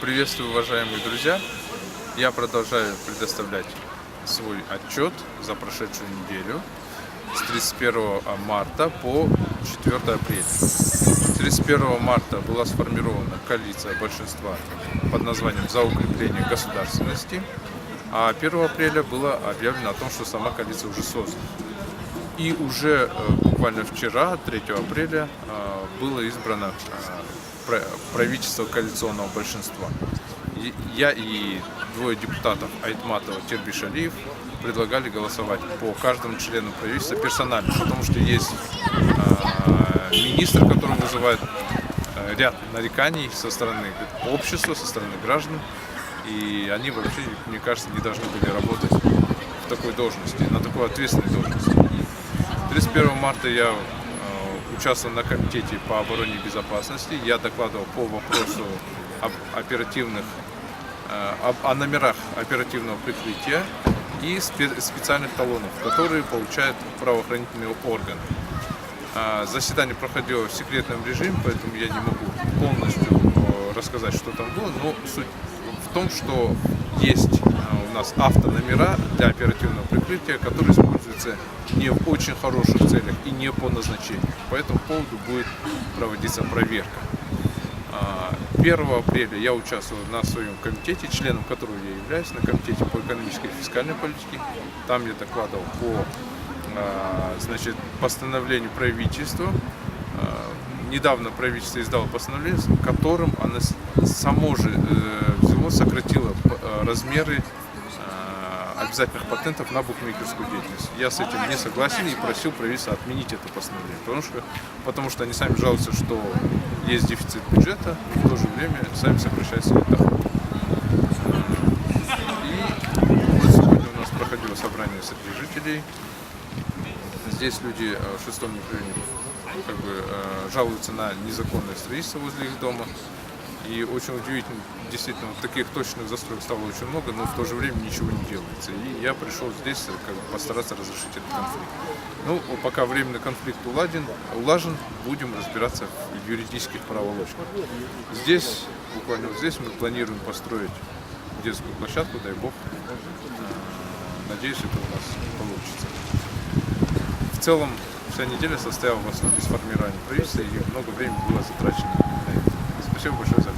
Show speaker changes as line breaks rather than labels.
Приветствую, уважаемые друзья! Я продолжаю предоставлять свой отчет за прошедшую неделю с 31 марта по 4 апреля. 31 марта была сформирована коалиция большинства под названием «За укрепление государственности», а 1 апреля было объявлено о том, что сама коалиция уже создана. И уже буквально вчера, 3 апреля, было избрано правительство коалиционного большинства. Я и двое депутатов Айтматова, Тербишалиев предлагали голосовать по каждому члену правительства персонально, потому что есть министр, который вызывает ряд нареканий со стороны общества, со стороны граждан, и они вообще, мне кажется, не должны были работать в такой должности, на такой ответственной должности. 31 марта я участвовал на комитете по обороне и безопасности. Я докладывал по вопросу о номерах оперативного прикрытия и специальных талонов, которые получают правоохранительные органы. Заседание проходило в секретном режиме, поэтому я не могу полностью рассказать, что там было, но суть в том, что есть у нас автономера для оперативного прикрытия, которые используются не в очень хороших целях и не по назначению. По этому поводу будет проводиться проверка. 1 апреля я участвовал на своем комитете, членом которого я являюсь, на комитете по экономической и фискальной политике. Там я докладывал по постановлению правительства. Недавно правительство издало постановление, которым оно само же сократило размеры обязательных патентов на букмекерскую деятельность. Я с этим не согласен и просил правительства отменить это постановление, потому что они сами жалуются, что есть дефицит бюджета, и в то же время сами сокращают свои доходы. И вот сегодня у нас проходило собрание среди жителей. Здесь люди в 6-м микрорайоне жалуются на незаконное строительство возле их дома. И очень удивительно, действительно, таких точных застроек стало очень много, но в то же время ничего не делается. И я пришел здесь постараться разрешить этот конфликт. Ну, пока временный конфликт улажен, будем разбираться в юридических проволочках. Здесь, буквально вот здесь, мы планируем построить детскую площадку, дай бог. Надеюсь, это у нас получится. В целом, вся неделя состояла в основном из формирования правительства, и много времени было затрачено на это. Спасибо большое за внимание.